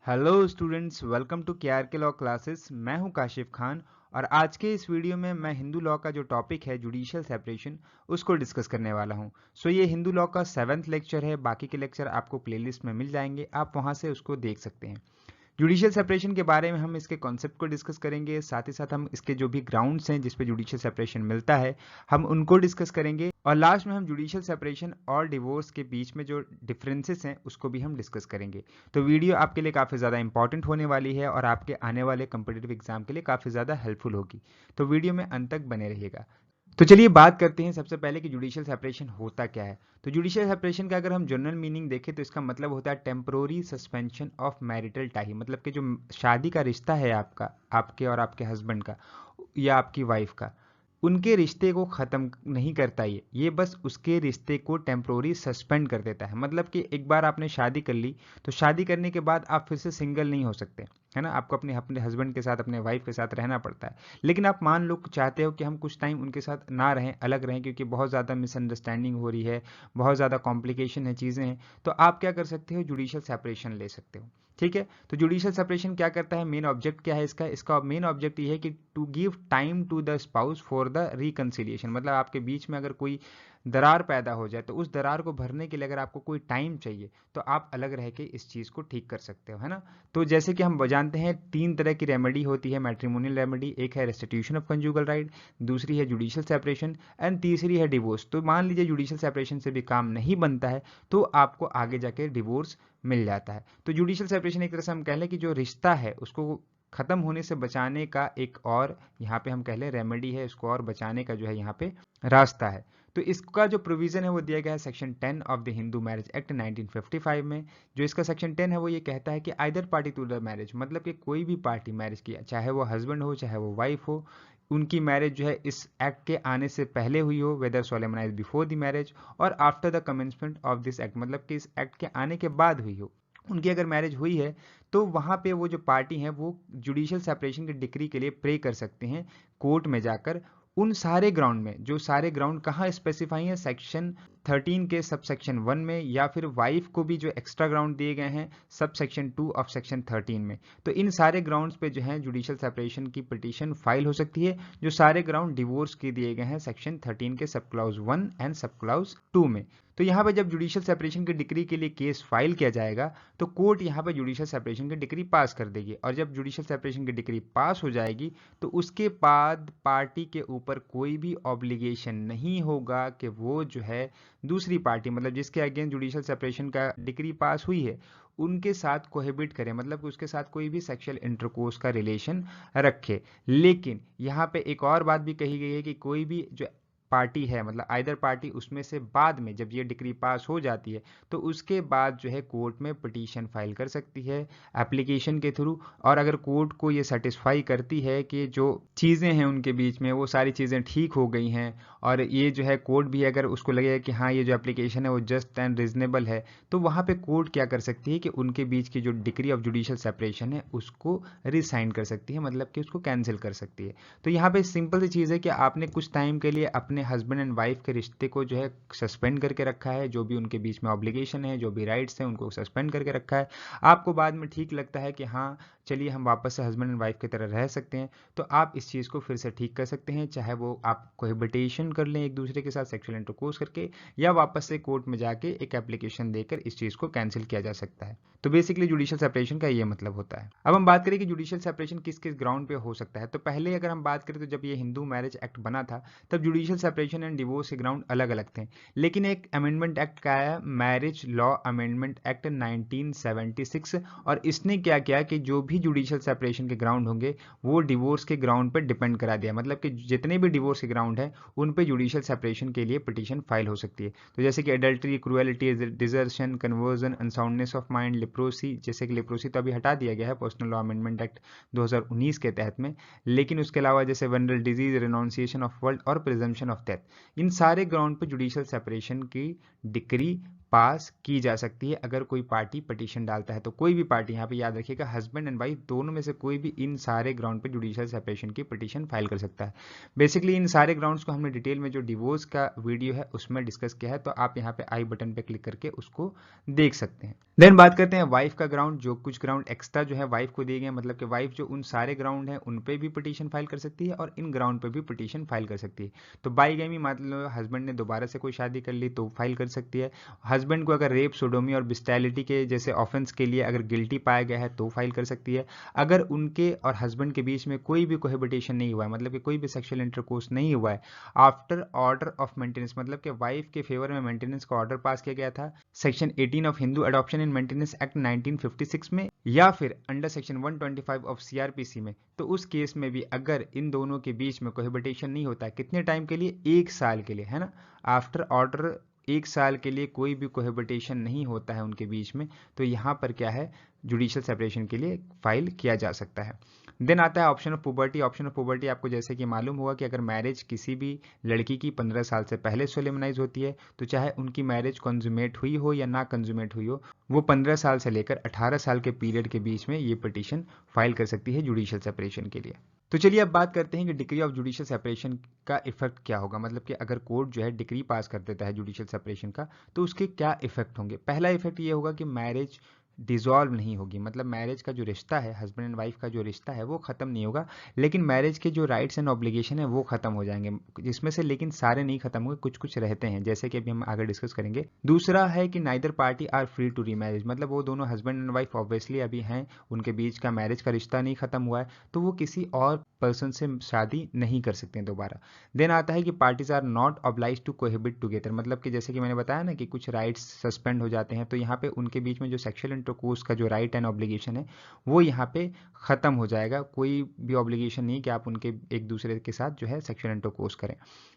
Hello students, welcome to KRK law classes. मैं हूं काशिफ खान और आज के इस वीडियो में मैं हिंदू लॉ का जो टॉपिक है जुडिशियल सेपरेशन उसको डिस्कस करने वाला हूं। ये हिंदू लॉ का 7th लेक्चर है। बाकी के लेक्चर आपको प्लेलिस्ट में मिल जाएंगे, आप वहां से उसको देख सकते हैं। जुडिशियल सेपरेशन के बारे में हम इसके कॉन्सेप्ट को डिस्कस करेंगे, साथ ही साथ हम इसके जो भी ग्राउंड्स हैं जिस पे जुडिशियल सेपरेशन मिलता है हम उनको डिस्कस करेंगे, और लास्ट में हम जुडिशियल सेपरेशन और डिवोर्स के बीच में जो डिफरेंसेस हैं उसको भी हम डिस्कस करेंगे। तो वीडियो आपके लिए काफ़ी ज़्यादा इंपॉर्टेंट होने वाली है और आपके आने वाले कंपटीटिव एग्जाम के लिए काफ़ी ज़्यादा हेल्पफुल होगी। तो वीडियो में अंत तक बने रहिएगा। तो चलिए बात करते हैं सबसे पहले कि जुडिशियल सेपरेशन होता क्या है। तो जुडिशियल सेपरेशन का अगर हम जनरल मीनिंग देखें तो इसका मतलब होता है temporary suspension of marital tie. मतलब कि जो शादी का रिश्ता है आपका, आपके और आपके हस्बैंड का या आपकी वाइफ का, उनके रिश्ते को ख़त्म नहीं करता ये बस उसके रिश्ते को टेम्पोररी सस्पेंड कर देता है। मतलब कि एक बार आपने शादी कर ली तो शादी करने के बाद आप फिर से सिंगल नहीं हो सकते, है ना। आपको अपने अपने हस्बैंड के साथ, अपने वाइफ के साथ रहना पड़ता है। लेकिन आप मान लो चाहते हो कि हम कुछ टाइम उनके साथ ना रहें, अलग रहें, क्योंकि बहुत ज़्यादा मिसअंडरस्टैंडिंग हो रही है, बहुत ज़्यादा कॉम्प्लिकेशन है, चीज़ें हैं, तो आप क्या कर सकते हो, जुडिशियल सेपरेशन ले सकते हो। ठीक है। तो जुडिशियल सेपरेशन क्या करता है, मेन ऑब्जेक्ट क्या है इसका इसका मेन ऑब्जेक्ट ये है कि to give time to the spouse for the reconciliation. मतलब आपके बीच में अगर कोई दरार पैदा हो जाए तो उस दरार को भरने के लिए अगर आपको कोई टाइम चाहिए तो आप अलग रह के इस चीज़ को ठीक कर सकते हो, है ना। तो जैसे कि हम जानते हैं 3 तरह की रेमेडी होती है मैट्रिमोनियल रेमेडी। एक है रेस्टिट्यूशन ऑफ कंजुगल राइट, दूसरी है जुडिशियल सेपरेशन एंड तीसरी है डिवोर्स। तो मान लीजिए जुडिशियल सेपरेशन से भी काम नहीं बनता है तो आपको आगे जाके डिवोर्स मिल जाता है। तो जुडिशियल सेपरेशन एक तरह से हम कह लें कि जो रिश्ता है उसको खत्म होने से बचाने का एक और यहाँ पे हम कह लें रेमेडी है, इसको और बचाने का जो है यहाँ पे रास्ता है। तो इसका जो प्रोविजन है वो दिया गया है section 10 of the Hindu marriage act 1955 में। जो इसका सेक्शन 10 है वो ये कहता है कि either party to the marriage, मतलब कि कोई भी पार्टी मैरिज किया, चाहे वो हस्बैंड हो चाहे वो वाइफ हो, उनकी मैरिज जो है इस एक्ट के आने से पहले हुई हो, वेदर सोलेमनाइज बिफोर द मैरिज और after the commencement of this act, मतलब कि इस एक्ट के आने के बाद हुई हो, उनकी अगर मैरिज हुई है तो वहाँ पे वो जो पार्टी हैं वो जुडिशियल सेपरेशन की डिक्री के लिए प्रे कर सकते हैं कोर्ट में जाकर। उन सारे ग्राउंड में, जो सारे ग्राउंड कहाँ स्पेसिफाई है, सेक्शन 13 के सब सेक्शन 1 में, या फिर वाइफ को भी जो एक्स्ट्रा ग्राउंड दिए गए हैं सब सेक्शन 2 ऑफ सेक्शन 13 में। तो इन सारे ग्राउंड्स पे जो है जुडिशियल सेपरेशन की पिटीशन फाइल हो सकती है। जो सारे ग्राउंड डिवोर्स के दिए गए हैं सेक्शन 13 के सब क्लाउज 1 एंड सब क्लाउज 2 में। तो यहाँ पे जब जुडिशियल सेपरेशन की डिक्री के लिए केस फाइल किया जाएगा तो कोर्ट यहाँ पे जुडिशियल सेपरेशन की डिक्री पास कर देगी, और जब जुडिशियल सेपरेशन की डिक्री पास हो जाएगी तो उसके बाद पार्टी के ऊपर कोई भी ऑब्लिगेशन नहीं होगा कि वो जो है दूसरी पार्टी, मतलब जिसके अगेंस्ट जुडिशियल सेपरेशन का डिक्री पास हुई है, उनके साथ कोहेबिट करे, मतलब कि उसके साथ कोई भी सेक्सुअल इंटरकोर्स का रिलेशन रखे। लेकिन यहाँ पे एक और बात भी कही गई है कि कोई भी जो पार्टी है, मतलब आइदर पार्टी, उसमें से बाद में जब ये डिक्री पास हो जाती है तो उसके बाद जो है कोर्ट में पिटीशन फाइल कर सकती है एप्लीकेशन के थ्रू। और अगर कोर्ट को ये सेटिस्फाई करती है कि जो चीज़ें हैं उनके बीच में वो सारी चीज़ें ठीक हो गई हैं, और ये जो है कोर्ट भी अगर उसको लगेगा कि हाँ ये जो एप्लीकेशन है वो जस्ट एंड रिजनेबल है, तो वहाँ पे कोर्ट क्या कर सकती है कि उनके बीच की जो डिक्री ऑफ जुडिशियल सेपरेशन है उसको रिसाइन कर सकती है, मतलब कि उसको कैंसिल कर सकती है। तो यहाँ पे सिंपल सी चीज़ है कि आपने कुछ टाइम के लिए अपने हस्बैंड एंड वाइफ के रिश्ते को जो है सस्पेंड करके रखा है, जो भी उनके बीच में ऑब्लिगेशन है, जो भी राइट्स हैं, उनको सस्पेंड करके रखा है। आपको बाद में ठीक लगता है कि हाँ चलिए हम वापस से हस्बैंड एंड वाइफ की तरह रह सकते हैं, तो आप इस चीज़ को फिर से ठीक कर सकते हैं, चाहे वो आप कोहेबिटेशन कर लें एक दूसरे के साथ सेक्सुअल इंटरकोर्स करके, या वापस से कोर्ट में जाके एक एप्लीकेशन देकर इस चीज़ को कैंसिल किया जा सकता है। तो बेसिकली जुडिशियल सेपरेशन का ये मतलब होता है। अब हम बात करें कि जुडिशियल सेपरेशन किस किस ग्राउंड पे हो सकता है। तो पहले अगर हम बात करें तो जब ये हिंदू मैरिज एक्ट बना था तब जुडिशियल सेपरेशन एंड डिवोर्स के ग्राउंड अलग अलग थे। लेकिन एक अमेंडमेंट एक्ट का आया, मैरिज लॉ अमेंडमेंट एक्ट 1976, और इसने क्या किया कि जो भी जुडिशियल सेपरेशन के ग्राउंड होंगे वो डिवोर्स के ग्राउंड पर डिपेंड करा दिया। मतलब कि जितने भी डिवोर्स के ग्राउंड है उन पे जुडिशियल सेपरेशन के लिए पिटीशन फाइल हो सकती है। तो जैसे कि adultery, cruelty, desertion, conversion, unsoundness of mind, leprosy, जैसे कि लेप्रोसी तो अभी हटा दिया गया है पर्सनल लॉ अमेंडमेंट एक्ट 2019 के तहत में, लेकिन उसके अलावा जैसे वेनरल डिजीज, रेनोन्सिएशन ऑफ वर्ल्ड और प्रिजम्पशन ऑफ डेथ, इन सारे ग्राउंड पर जुडिशियल सेपरेशन की डिक्री पास की जा सकती है अगर कोई पार्टी पिटीशन डालता है। तो कोई भी पार्टी, यहाँ पे याद रखिएगा, हस्बैंड एंड वाइफ दोनों में से कोई भी इन सारे ग्राउंड पे जुडिशियल सेपरेशन की पिटीशन फाइल कर सकता है। बेसिकली इन सारे ग्राउंड्स को हमने डिटेल में जो डिवोर्स का वीडियो है उसमें डिस्कस किया है, तो आप यहाँ पे आई बटन पे क्लिक करके उसको देख सकते हैं। देन बात करते हैं वाइफ का ग्राउंड। जो कुछ ग्राउंड एक्स्ट्रा जो है वाइफ को दिए गए, मतलब कि वाइफ जो उन सारे ग्राउंड है उन पे भी पिटीशन फाइल कर सकती है और इन ग्राउंड पे भी पिटीशन फाइल कर सकती है। तो बाईगैमी, मतलब हस्बैंड ने दोबारा से कोई शादी कर ली तो फाइल कर सकती है। हस्बैंड को अगर रेप, सोडोमी और बिस्टैलिटी के जैसे ऑफेंस के लिए अगर गिल्टी पाया गया है तो फाइल कर सकती है। अगर उनके और हस्बैंड के बीच में कोई भी कोहेबिटेशन नहीं हुआ है, मतलब कि कोई भी सेक्सुअल इंटरकोर्स नहीं हुआ है, आफ्टर ऑर्डर ऑफ मेंटेनेंस, मतलब कि वाइफ के फेवर में मेंटेनेंस का ऑर्डर पास किया गया था section 18 of Hindu adoption and maintenance act 1956 में, या फिर अंडर सेक्शन 125 ऑफ सीआरपीसी में, तो उस केस में भी अगर इन दोनों के बीच में कोहेबिटेशन नहीं होता है, कितने टाइम के लिए? 1 साल के लिए, है ना। आफ्टर ऑर्डर 1 साल के लिए कोई भी कोहेबिटेशन नहीं होता है उनके बीच में, तो यहाँ पर क्या है, जुडिशियल सेपरेशन के लिए फाइल किया जा सकता है। देन आता है option of puberty. Option of puberty आपको जैसे कि मालूम होगा कि अगर मैरिज किसी भी लड़की की 15 साल से पहले सोलेमनाइज होती है, तो चाहे उनकी मैरिज कंज्यूमेट हुई हो या ना कंज्यूमेट हुई हो, वो 15 साल से लेकर 18 साल के पीरियड के बीच में ये पिटीशन फाइल कर सकती है जुडिशियल सेपरेशन के लिए। तो चलिए अब बात करते हैं कि डिग्री ऑफ जुडिशियल सेपरेशन का इफेक्ट क्या होगा, मतलब कि अगर कोर्ट जो है डिग्री पास कर देता है जुडिशियल सेपरेशन का, तो उसके क्या इफेक्ट होंगे। पहला इफेक्ट ये होगा कि मैरिज डिसॉल्व नहीं होगी, मतलब मैरिज का जो रिश्ता है, हस्बैंड एंड वाइफ का जो रिश्ता है वो खत्म नहीं होगा, लेकिन मैरिज के जो राइट्स एंड ऑब्लिगेशन है वो खत्म हो जाएंगे, जिसमें से लेकिन सारे नहीं खत्म होंगे, कुछ कुछ रहते हैं, जैसे कि अभी हम आगे डिस्कस करेंगे। दूसरा है कि neither party are free to remarriage, मतलब वो दोनों हस्बैंड एंड वाइफ ऑब्वियसली अभी हैं, उनके बीच का मैरिज का रिश्ता नहीं खत्म हुआ है, तो वो किसी और पर्सन से शादी नहीं कर सकते हैं दोबारा। देन आता है कि parties are not oblige to cohabit together, मतलब कि जैसे कि मैंने बताया ना कि कुछ राइट्स सस्पेंड हो जाते हैं, तो यहाँ पे उनके बीच में जो सेक्सुअल इंटरकोर्स का जो राइट एंड ऑब्लिगेशन है वो यहाँ पे खत्म हो जाएगा, कोई भी ऑब्लिगेशन नहीं कि आप उनके एक दूसरे के साथ जो है सेक्सुअल इंटरकोर्स करें।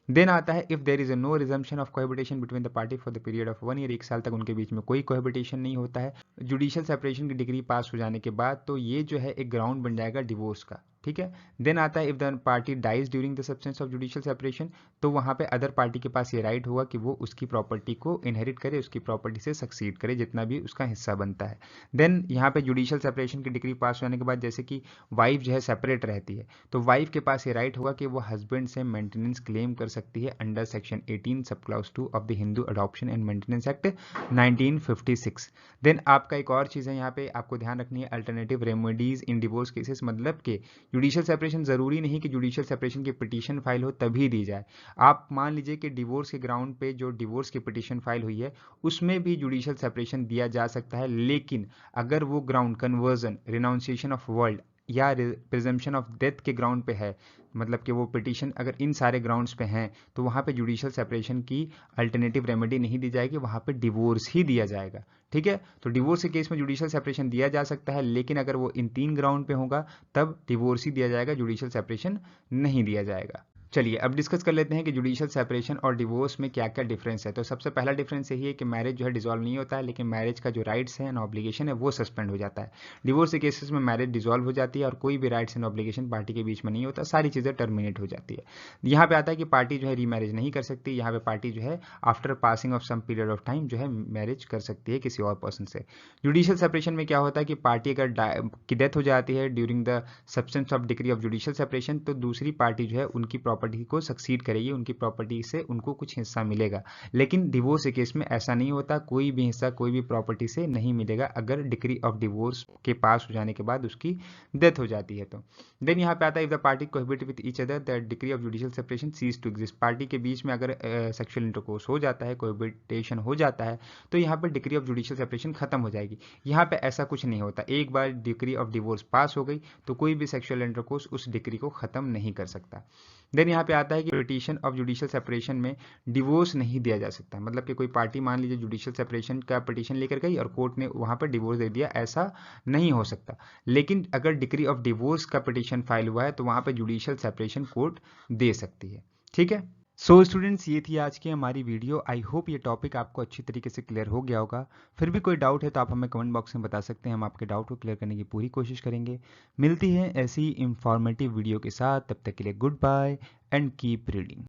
देन आता है if there is no resumption of cohabitation between the party for the period of 1 year, 1 साल तक उनके बीच में कोई कोहेबिटेशन नहीं होता है जुडिशियल सेपरेशन की डिग्री पास हो जाने के बाद, तो ये जो है एक ग्राउंड बन जाएगा डिवोर्स का, ठीक है। देन आता है if the party dies during the substance of judicial separation, तो वहां पे अदर पार्टी के पास ये राइट होगा कि वो उसकी प्रॉपर्टी को इनहेरिट करे, उसकी प्रॉपर्टी से सक्सीड करे जितना भी उसका हिस्सा बनता है। देन यहाँ पे जुडिशियल सेपरेशन की डिग्री पास होने के बाद जैसे कि वाइफ जो है सेपरेट रहती है, तो वाइफ के पास ये राइट होगा कि वो हस्बैंड से मेंटेनेंस क्लेम कर सकती है under section 18 sub clause 2 of the Hindu adoption and maintenance act 1956। Then आपका एक और चीज़ है यहाँ पे आपको ध्यान रखनी है, अल्टरनेटिव रेमेडीज इन डिवोर्स केसेस, मतलब कि जुडिशियल सेपरेशन जरूरी नहीं कि जुडिशियल सेपरेशन की पिटीशन फाइल हो तभी दी जाए। आप मान लीजिए कि डिवोर्स के ग्राउंड पे जो डिवोर्स की पिटीशन फाइल हुई है उसमें भी जुडिशियल सेपरेशन दिया जा सकता है, लेकिन अगर वो ground conversion, renunciation of world या प्रिजम्पशन ऑफ डेथ के ग्राउंड पे है, मतलब कि वो पिटीशन अगर इन सारे ग्राउंड्स पे हैं, तो वहाँ पे जुडिशियल सेपरेशन की अल्टरनेटिव रेमेडी नहीं दी जाएगी, वहाँ पे डिवोर्स ही दिया जाएगा, ठीक है। तो डिवोर्स के केस में जुडिशियल सेपरेशन दिया जा सकता है, लेकिन अगर वो इन 3 ग्राउंड पे होगा तब डिवोर्स ही दिया जाएगा, जुडिशियल सेपरेशन नहीं दिया जाएगा। चलिए अब डिस्कस कर लेते हैं कि जुडिशियल सेपरेशन और डिवोर्स में क्या क्या डिफरेंस है। तो सबसे पहला डिफरेंस यही है कि मैरिज जो है डिसॉल्व नहीं होता है, लेकिन मैरिज का जो राइट्स है एंड ऑब्लिगेशन है वो सस्पेंड हो जाता है। डिवोर्स के केसेस में मैरिज डिसॉल्व हो जाती है और कोई भी राइट्स एंड ऑब्लिगेशन पार्टी के बीच में नहीं होता, सारी चीज़ें टर्मिनेट हो जाती है। यहाँ पे आता है कि पार्टी जो है रीमैरिज नहीं कर सकती, यहाँ पे पार्टी जो है after passing of some period of time जो है मैरिज कर सकती है किसी और पर्सन से। जुडिशियल सेपरेशन में क्या होता है कि पार्टी अगर की डेथ हो जाती है during the substance of degree of judicial separation, तो दूसरी पार्टी जो है उनकी प्रॉपर्टी को सक्सीड करेगी, उनकी प्रॉपर्टी से उनको कुछ हिस्सा मिलेगा। लेकिन डिवोर्स के केस में ऐसा नहीं होता, कोई भी हिस्सा कोई भी प्रॉपर्टी से नहीं मिलेगा अगर डिग्री ऑफ डिवोर्स के पास हो जाने के बाद उसकी डेथ हो जाती है। तो देन यहाँ पे आता है if the party cohabit with each other that degree of judicial separation cease to exist, party के बीच में अगर सेक्सुअल इंटरकोर्स हो जाता है, कोहेबिटेशन हो जाता है, तो यहाँ पर डिग्री ऑफ जुडिशियल सेपरेशन खत्म हो जाएगी। यहाँ पे ऐसा कुछ नहीं होता, एक बार डिग्री ऑफ डिवोर्स पास हो गई तो कोई भी सेक्सुअल इंटरकोर्स उस डिग्री को खत्म नहीं कर सकता। देन यहाँ पे आता है कि पिटीशन ऑफ जुडिशियल सेपरेशन में डिवोर्स नहीं दिया जा सकता, मतलब कि कोई पार्टी मान लीजिए जुडिशियल सेपरेशन का पिटीशन लेकर गई और कोर्ट ने वहां पर डिवोर्स दे दिया, ऐसा नहीं हो सकता। लेकिन अगर डिग्री ऑफ डिवोर्स का पिटीशन फाइल हुआ है तो वहां पर जुडिशियल सेपरेशन कोर्ट दे सकती है, ठीक है। सो स्टूडेंट्स, ये थी आज की हमारी वीडियो। आई होप ये टॉपिक आपको अच्छी तरीके से क्लियर हो गया होगा। फिर भी कोई डाउट है तो आप हमें कमेंट बॉक्स में बता सकते हैं, हम आपके डाउट को क्लियर करने की पूरी कोशिश करेंगे। मिलती है ऐसी इंफॉर्मेटिव वीडियो के साथ, तब तक के लिए goodbye and keep reading.